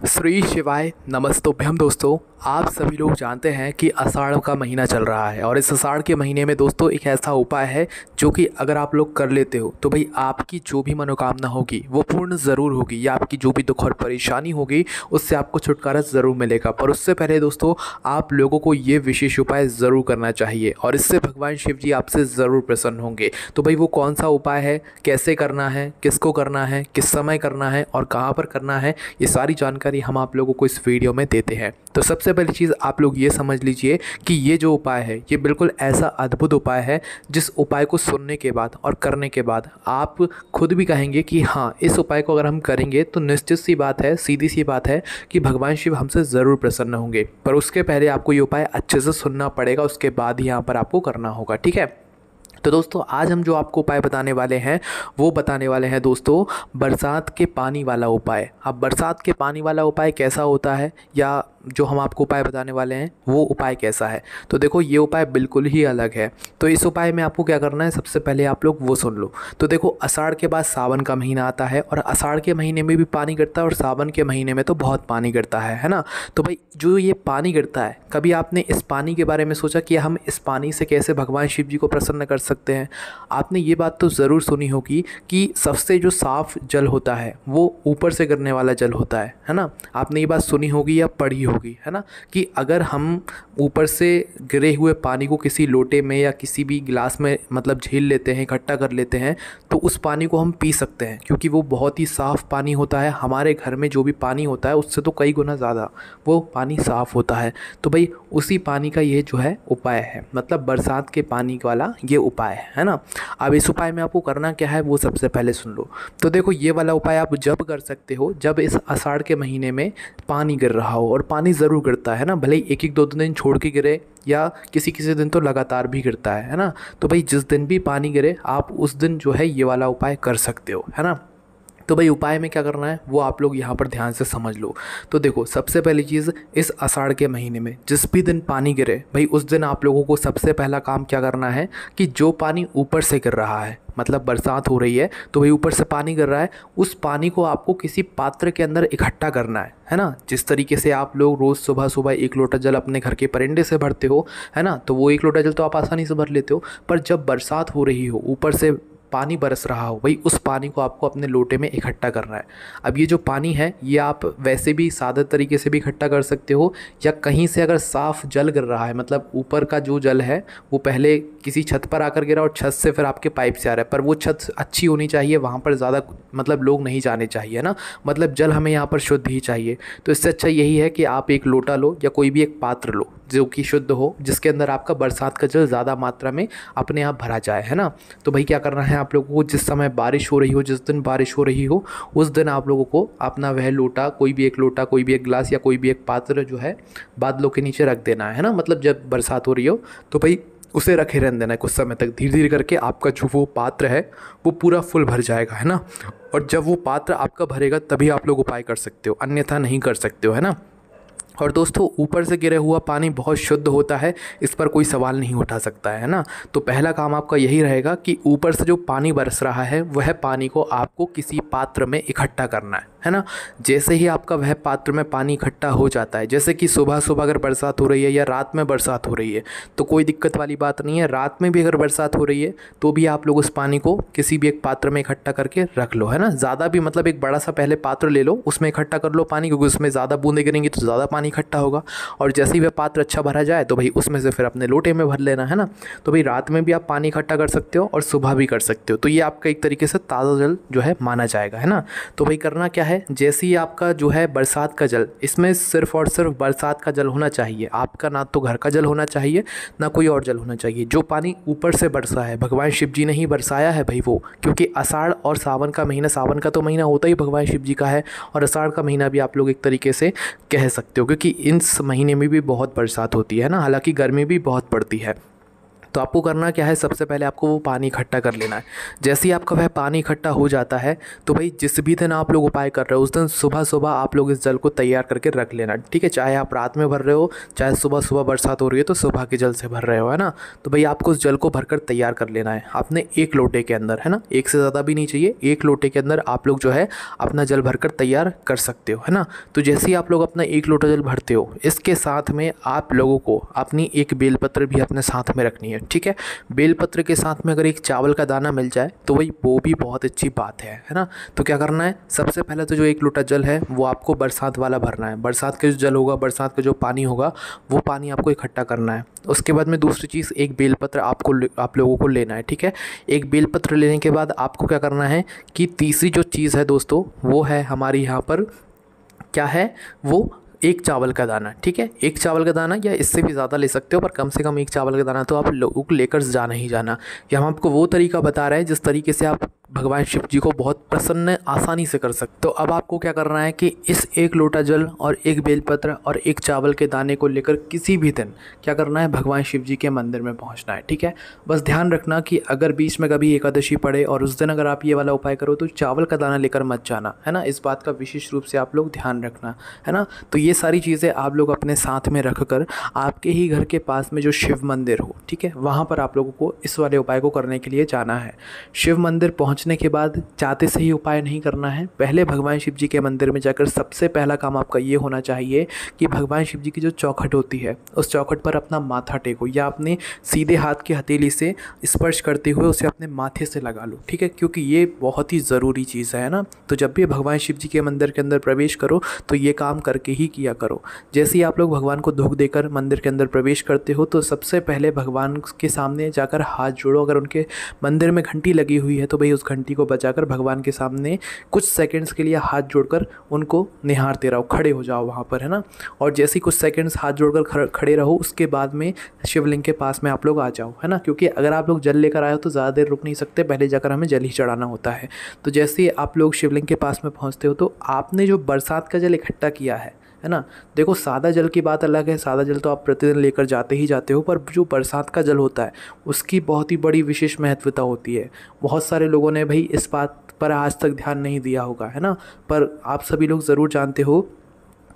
श्री शिवाय नमस्तोभ्यम दोस्तों। आप सभी लोग जानते हैं कि आषाढ़ का महीना चल रहा है और इस आषाढ़ के महीने में दोस्तों एक ऐसा उपाय है जो कि अगर आप लोग कर लेते हो तो भाई आपकी जो भी मनोकामना होगी वो पूर्ण ज़रूर होगी, या आपकी जो भी दुख और परेशानी होगी उससे आपको छुटकारा ज़रूर मिलेगा। पर उससे पहले दोस्तों आप लोगों को ये विशेष उपाय ज़रूर करना चाहिए और इससे भगवान शिव जी आपसे ज़रूर प्रसन्न होंगे। तो भाई वो कौन सा उपाय है, कैसे करना है, किसको करना है, किस समय करना है और कहाँ पर करना है, ये सारी जानकारी हम आप लोगों को इस वीडियो में देते हैं। तो सबसे पहली चीज़ आप लोग ये समझ लीजिए कि ये जो उपाय है ये बिल्कुल ऐसा अद्भुत उपाय है जिस उपाय को सुनने के बाद और करने के बाद आप खुद भी कहेंगे कि हाँ, इस उपाय को अगर हम करेंगे तो निश्चित सी बात है, सीधी सी बात है कि भगवान शिव हमसे ज़रूर प्रसन्न होंगे। पर उसके पहले आपको ये उपाय अच्छे से सुनना पड़ेगा, उसके बाद ही यहाँ पर आपको करना होगा, ठीक है। तो दोस्तों आज हम जो आपको उपाय बताने वाले हैं वो बताने वाले हैं दोस्तों बरसात के पानी वाला उपाय। अब बरसात के पानी वाला उपाय कैसा होता है, या जो हम आपको उपाय बताने वाले हैं वो उपाय कैसा है, तो देखो ये उपाय बिल्कुल ही अलग है। तो इस उपाय में आपको क्या करना है, सबसे पहले आप लोग वो सुन लो। तो देखो आषाढ़ के बाद सावन का महीना आता है और आषाढ़ के महीने में भी पानी गिरता है और सावन के महीने में तो बहुत पानी गिरता है ना। तो भाई जो ये पानी गिरता है, कभी आपने इस पानी के बारे में सोचा कि हम इस पानी से कैसे भगवान शिव जी को प्रसन्न कर सकते हैं? आपने ये बात तो ज़रूर सुनी होगी कि सबसे जो साफ़ जल होता है वो ऊपर से गिरने वाला जल होता है ना। आपने ये बात सुनी होगी या पढ़ी होगी, है ना, कि अगर हम ऊपर से गिरे हुए पानी को किसी लोटे में या किसी भी गिलास में मतलब झील लेते हैं, इकट्ठा कर लेते हैं, तो उस पानी को हम पी सकते हैं क्योंकि वो बहुत ही साफ़ पानी होता है। हमारे घर में जो भी पानी होता है उससे तो कई गुना ज़्यादा वो पानी साफ़ होता है। तो भाई उसी पानी का ये जो है उपाय है, मतलब बरसात के पानी वाला ये उपाय है ना। अब इस उपाय में आपको करना क्या है वो सबसे पहले सुन लो। तो देखो ये वाला उपाय आप जब कर सकते हो जब इस आषाढ़ के महीने में पानी गिर रहा हो, और पानी ज़रूर गिरता है ना, भले ही एक एक दो दिन छोड़ के गिरे या किसी किसी दिन तो लगातार भी गिरता है ना। तो भाई जिस दिन भी पानी गिरे आप उस दिन जो है ये वाला उपाय कर सकते हो, है ना। तो भाई उपाय में क्या करना है वो आप लोग यहाँ पर ध्यान से समझ लो। तो देखो सबसे पहली चीज़, इस आषाढ़ के महीने में जिस भी दिन पानी गिरे भाई उस दिन आप लोगों को सबसे पहला काम क्या करना है कि जो पानी ऊपर से गिर रहा है, मतलब बरसात हो रही है तो भाई ऊपर से पानी गिर रहा है, उस पानी को आपको किसी पात्र के अंदर इकट्ठा करना है ना। जिस तरीके से आप लोग रोज़ सुबह सुबह एक लोटा जल अपने घर के परिंदे से भरते हो, है ना, तो वो एक लोटा जल तो आप आसानी से भर लेते हो। पर जब बरसात हो रही हो, ऊपर से पानी बरस रहा हो, भाई उस पानी को आपको अपने लोटे में इकट्ठा करना है। अब ये जो पानी है ये आप वैसे भी सादे तरीके से भी इकट्ठा कर सकते हो, या कहीं से अगर साफ़ जल गिर रहा है, मतलब ऊपर का जो जल है वो पहले किसी छत पर आकर गिरा और छत से फिर आपके पाइप से आ रहा है, पर वो छत अच्छी होनी चाहिए, वहाँ पर ज़्यादा मतलब लोग नहीं जाने चाहिए ना, मतलब जल हमें यहाँ पर शुद्ध ही चाहिए। तो इससे अच्छा यही है कि आप एक लोटा लो या कोई भी एक पात्र लो जो कि शुद्ध हो, जिसके अंदर आपका बरसात का जल ज़्यादा मात्रा में अपने आप भरा जाए, है ना। तो भाई क्या करना है आप लोगों को, जिस समय बारिश हो रही हो, जिस दिन बारिश हो रही हो उस दिन आप लोगों को अपना वह लोटा, कोई भी एक लोटा, कोई भी एक गिलास या कोई भी एक पात्र जो है बादलों के नीचे रख देना है ना। मतलब जब बरसात हो रही हो तो भाई उसे रखे रहने देना है कुछ समय तक। धीरे धीरे करके आपका जो वो पात्र है वो पूरा फुल भर जाएगा, है ना। और जब वो पात्र आपका भरेगा तभी आप लोग उपाय कर सकते हो, अन्यथा नहीं कर सकते हो, है ना। और दोस्तों ऊपर से गिरे हुआ पानी बहुत शुद्ध होता है, इस पर कोई सवाल नहीं उठा सकता है ना। तो पहला काम आपका यही रहेगा कि ऊपर से जो पानी बरस रहा है वह पानी को आपको किसी पात्र में इकट्ठा करना है ना। जैसे ही आपका वह पात्र में पानी इकट्ठा हो जाता है, जैसे कि सुबह सुबह अगर बरसात हो रही है या रात में बरसात हो रही है तो कोई दिक्कत वाली बात नहीं है, रात में भी अगर बरसात हो रही है तो भी आप लोग उस पानी को किसी भी एक पात्र में इकट्ठा करके रख लो, है ना। ज़्यादा भी मतलब एक बड़ा सा पहले पात्र ले लो, उसमें इकट्ठा कर लो पानी, क्योंकि उसमें ज़्यादा बूंदें गिरेंगी तो ज़्यादा पानी इकट्ठा होगा। और जैसे ही वह पात्र अच्छा भरा जाए तो भाई उसमें से फिर अपने लोटे में भर लेना, है ना। तो भाई रात में भी आप पानी इकट्ठा कर सकते हो और सुबह भी कर सकते हो, तो ये आपका एक तरीके से ताज़ा जल जो है माना जाएगा, है ना। तो भाई करना क्या है, जैसे ही आपका जो है बरसात का जल, इसमें सिर्फ और सिर्फ बरसात का जल होना चाहिए आपका, ना तो घर का जल होना चाहिए ना कोई और जल होना चाहिए। जो पानी ऊपर से बरसा है, भगवान शिव जी ने ही बरसाया है भाई वो, क्योंकि आषाढ़ और सावन का महीना, सावन का तो महीना होता ही भगवान शिव जी का है, और आषाढ़ का महीना भी आप लोग एक तरीके से कह सकते हो, क्योंकि इस महीने में भी बहुत बरसात होती है ना, हालांकि गर्मी भी बहुत पड़ती है। तो आपको करना क्या है, सबसे पहले आपको वो पानी इकट्ठा कर लेना है। जैसे ही आपका वह पानी इकट्ठा हो जाता है तो भाई जिस भी दिन आप लोग उपाय कर रहे हो उस दिन सुबह सुबह आप लोग इस जल को तैयार करके रख लेना, ठीक है। चाहे आप रात में भर रहे हो, चाहे सुबह सुबह बरसात हो रही है तो सुबह के जल से भर रहे हो, है ना। तो भाई आपको उस जल को भरकर तैयार कर लेना है आपने एक लोटे के अंदर, है ना। एक से ज़्यादा भी नहीं चाहिए, एक लोटे के अंदर आप लोग जो है अपना जल भरकर तैयार कर सकते हो, है ना। तो जैसे ही आप लोग अपना एक लोटा जल भरते हो, इसके साथ में आप लोगों को अपनी एक बेलपत्र भी अपने साथ में रखनी है, ठीक है। बेलपत्र के साथ में अगर एक चावल का दाना मिल जाए तो भाई वो भी बहुत अच्छी बात है ना। तो क्या करना है, सबसे पहले तो जो एक लोटा जल है वो आपको बरसात वाला भरना है। बरसात का जो जल होगा, बरसात का जो पानी होगा, वो पानी आपको इकट्ठा करना है। उसके बाद में दूसरी चीज़, एक बेलपत्र आप लोगों को लेना है, ठीक है। एक बेलपत्र लेने के बाद आपको क्या करना है कि तीसरी जो चीज़ है दोस्तों, वो है हमारी यहाँ पर क्या है, वो एक चावल का दाना, ठीक है। एक चावल का दाना या इससे भी ज़्यादा ले सकते हो, पर कम से कम एक चावल का दाना तो आप लोगों को लेकर जाना ही जाना। या हम आपको वो तरीका बता रहे हैं जिस तरीके से आप भगवान शिव जी को बहुत प्रसन्न आसानी से कर सकते। तो अब आपको क्या करना है कि इस एक लोटा जल और एक बेलपत्र और एक चावल के दाने को लेकर किसी भी दिन क्या करना है, भगवान शिव जी के मंदिर में पहुंचना है, ठीक है। बस ध्यान रखना कि अगर बीच में कभी एकादशी पड़े और उस दिन अगर आप ये वाला उपाय करो तो चावल का दाना लेकर मत जाना, है ना। इस बात का विशेष रूप से आप लोग ध्यान रखना, है ना। तो ये सारी चीज़ें आप लोग अपने साथ में रख कर आपके ही घर के पास में जो शिव मंदिर हो, ठीक है, वहाँ पर आप लोगों को इस वाले उपाय को करने के लिए जाना है। शिव मंदिर पहुँचने के बाद चाहते से ही उपाय नहीं करना है। पहले भगवान शिव जी के मंदिर में जाकर सबसे पहला काम आपका ये होना चाहिए कि भगवान शिव जी की जो चौखट होती है उस चौखट पर अपना माथा टेको या अपने सीधे हाथ की हथेली से स्पर्श करते हुए उसे अपने माथे से लगा लो, ठीक है, क्योंकि ये बहुत ही ज़रूरी चीज़ है ना। तो जब भी भगवान शिव जी के मंदिर के अंदर प्रवेश करो तो ये काम करके ही किया करो। जैसे ही आप लोग भगवान को धूप देकर मंदिर के अंदर प्रवेश करते हो तो सबसे पहले भगवान के सामने जाकर हाथ जोड़ो। अगर उनके मंदिर में घंटी लगी हुई है तो भाई उस घंटी को बजाकर भगवान के सामने कुछ सेकंड्स के लिए हाथ जोड़कर उनको निहारते रहो, खड़े हो जाओ वहाँ पर, है ना। और जैसे ही कुछ सेकंड्स हाथ जोड़कर खड़े रहो उसके बाद में शिवलिंग के पास में आप लोग आ जाओ, है ना। क्योंकि अगर आप लोग जल लेकर आए हो तो ज़्यादा देर रुक नहीं सकते, पहले जाकर हमें जल ही चढ़ाना होता है। तो जैसे ही आप लोग शिवलिंग के पास में पहुँचते हो तो आपने जो बरसात का जल इकट्ठा किया है ना। देखो सादा जल की बात अलग है, सादा जल तो आप प्रतिदिन लेकर जाते ही जाते हो, पर जो बरसात का जल होता है उसकी बहुत ही बड़ी विशेष महत्वता होती है। बहुत सारे लोगों ने भाई इस बात पर आज तक ध्यान नहीं दिया होगा, है ना। पर आप सभी लोग ज़रूर जानते हो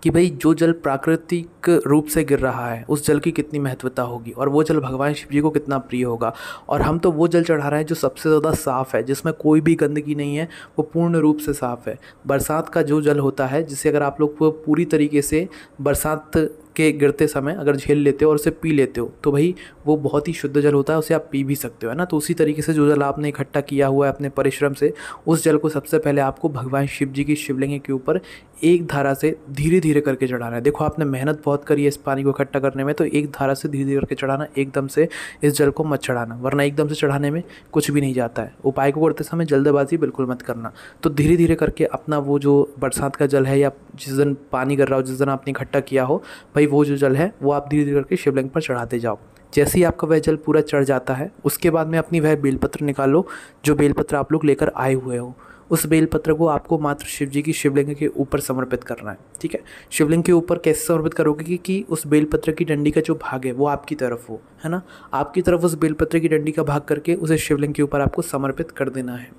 कि भाई जो जल प्राकृतिक रूप से गिर रहा है उस जल की कितनी महत्वता होगी और वो जल भगवान शिव जी को कितना प्रिय होगा। और हम तो वो जल चढ़ा रहे हैं जो सबसे ज़्यादा साफ़ है, जिसमें कोई भी गंदगी नहीं है, वो पूर्ण रूप से साफ़ है। बरसात का जो जल होता है जिसे अगर आप लोग पूरी तरीके से बरसात के गिरते समय अगर झेल लेते हो और उसे पी लेते हो तो भाई वो बहुत ही शुद्ध जल होता है, उसे आप पी भी सकते हो, है ना। तो उसी तरीके से जो जल आपने इकट्ठा किया हुआ है अपने परिश्रम से, उस जल को सबसे पहले आपको भगवान शिव जी की शिवलिंग के ऊपर एक धारा से धीरे धीरे करके चढ़ाना है। देखो आपने मेहनत बहुत करी है इस पानी को इकट्ठा करने में, तो एक धारा से धीरे धीरे करके चढ़ाना, एकदम से इस जल को मत चढ़ाना, वरना एकदम से चढ़ाने में कुछ भी नहीं जाता है। उपाय को करते समय जल्दबाजी बिल्कुल मत करना। तो धीरे धीरे करके अपना वो जो बरसात का जल है या जिस दिन पानी गिर रहा हो, जिस दिन आपने इकट्ठा किया हो, भाई वो जो जल है वो आप धीरे धीरे करके शिवलिंग पर चढ़ाते जाओ। जैसे ही आपका वह जल पूरा चढ़ जाता है उसके बाद में अपनी वह बेलपत्र निकालो जो बेलपत्र आप लोग लेकर आए हुए हो। उस बेलपत्र को आपको मात्र शिव जी की शिवलिंग के ऊपर समर्पित करना है, ठीक है। शिवलिंग के ऊपर कैसे समर्पित करोगे कि उस बेलपत्र की डंडी का जो भाग है वो आपकी तरफ हो, है ना। आपकी तरफ उस बेलपत्र की डंडी का भाग करके उसे शिवलिंग के ऊपर आपको समर्पित कर देना है।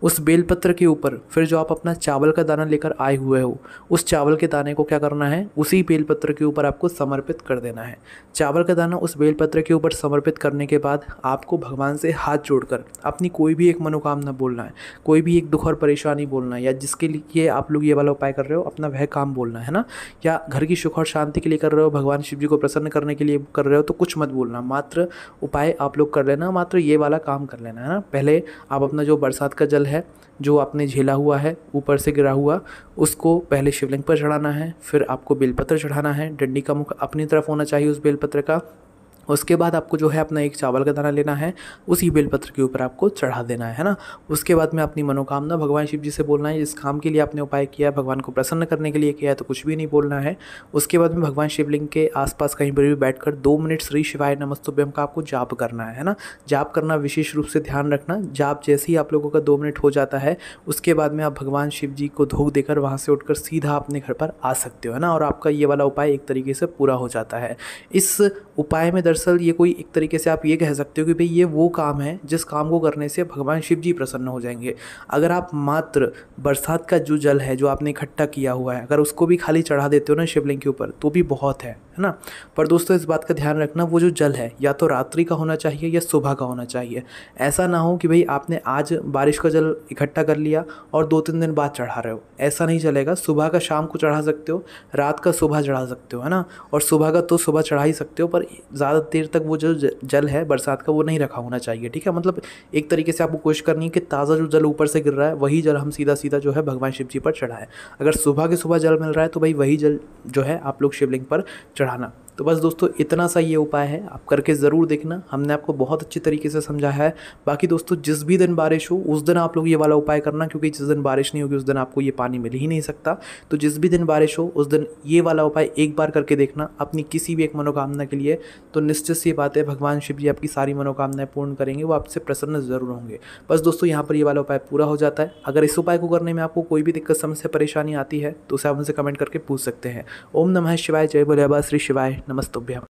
उस बेलपत्र के ऊपर फिर जो आप अपना चावल का दाना लेकर आए हुए हो उस चावल के दाने को क्या करना है, उसी बेलपत्र के ऊपर आपको समर्पित कर देना है। चावल का दाना उस बेलपत्र के ऊपर समर्पित करने के बाद आपको भगवान से हाथ जोड़कर अपनी कोई भी एक मनोकामना बोलना है, कोई भी एक दुख और परेशानी बोलना है, या जिसके लिए आप लोग ये वाला उपाय कर रहे हो अपना वह काम बोलना है ना, या घर की सुख और शांति के लिए कर रहे हो, भगवान शिव जी को प्रसन्न करने के लिए कर रहे हो, तो कुछ मत बोलना, मात्र उपाय आप लोग कर लेना, मात्र ये वाला काम कर लेना, है ना। पहले आप अपना जो बरसात का जल है जो आपने झेला हुआ है ऊपर से गिरा हुआ, उसको पहले शिवलिंग पर चढ़ाना है, फिर आपको बेलपत्र चढ़ाना है, डंडी का मुख अपनी तरफ होना चाहिए उस बेलपत्र का। उसके बाद आपको जो है अपना एक चावल का दाना लेना है, उसी बेलपत्र के ऊपर आपको चढ़ा देना है ना। उसके बाद में अपनी मनोकामना भगवान शिव जी से बोलना है। जिस काम के लिए आपने उपाय किया, भगवान को प्रसन्न करने के लिए किया है, तो कुछ भी नहीं बोलना है। उसके बाद में भगवान शिवलिंग के आसपास कहीं पर भी बैठकर 2 मिनट श्री शिवाय नमस्तुभ्यम का आपको जाप करना है ना। जाप करना विशेष रूप से ध्यान रखना। जाप जैसे ही आप लोगों का 2 मिनट हो जाता है उसके बाद में आप भगवान शिव जी को धूप देकर वहाँ से उठकर सीधा अपने घर पर आ सकते हो, है ना। और आपका ये वाला उपाय एक तरीके से पूरा हो जाता है। इस उपाय में दरअसल ये कोई एक तरीके से आप ये कह सकते हो कि भाई ये वो काम है जिस काम को करने से भगवान शिव जी प्रसन्न हो जाएंगे। अगर आप मात्र बरसात का जो जल है जो आपने इकट्ठा किया हुआ है, अगर उसको भी खाली चढ़ा देते हो ना शिवलिंग के ऊपर, तो भी बहुत है ना। पर दोस्तों इस बात का ध्यान रखना, वो जो जल है या तो रात्रि का होना चाहिए या सुबह का होना चाहिए। ऐसा ना हो कि भाई आपने आज बारिश का जल इकट्ठा कर लिया और 2-3 दिन बाद चढ़ा रहे हो, ऐसा नहीं चलेगा। सुबह का शाम को चढ़ा सकते हो, रात का सुबह चढ़ा सकते हो, है ना। और सुबह का तो सुबह चढ़ा ही सकते हो, पर ज़्यादा देर तक वो जो जल है बरसात का वो नहीं रखा होना चाहिए, ठीक है। मतलब एक तरीके से आपको कोशिश करनी है कि ताज़ा जो जल ऊपर से गिर रहा है वही जल हम सीधा सीधा जो है भगवान शिव जी पर चढ़ाएं। अगर सुबह के सुबह जल मिल रहा है तो भाई वही जल जो है आप लोग शिवलिंग पर चढ़ाना। तो बस दोस्तों इतना सा ये उपाय है, आप करके ज़रूर देखना। हमने आपको बहुत अच्छी तरीके से समझाया है। बाकी दोस्तों जिस भी दिन बारिश हो उस दिन आप लोग ये वाला उपाय करना, क्योंकि जिस दिन बारिश नहीं होगी उस दिन आपको ये पानी मिल ही नहीं सकता। तो जिस भी दिन बारिश हो उस दिन ये वाला उपाय एक बार करके देखना अपनी किसी भी एक मनोकामना के लिए। तो निश्चित सी बात है भगवान शिव जी आपकी सारी मनोकामनाएं पूर्ण करेंगे, वो आपसे प्रसन्न ज़रूर होंगे। बस दोस्तों यहाँ पर ये वाला उपाय पूरा हो जाता है। अगर इस उपाय को करने में आपको कोई भी दिक्कत, समस्या, परेशानी आती है तो उसे आप मुझसे कमेंट करके पूछ सकते हैं। ओम नमः शिवाय, जय भोले बाबा श्री शिवाय, नमस्तुभ्यम।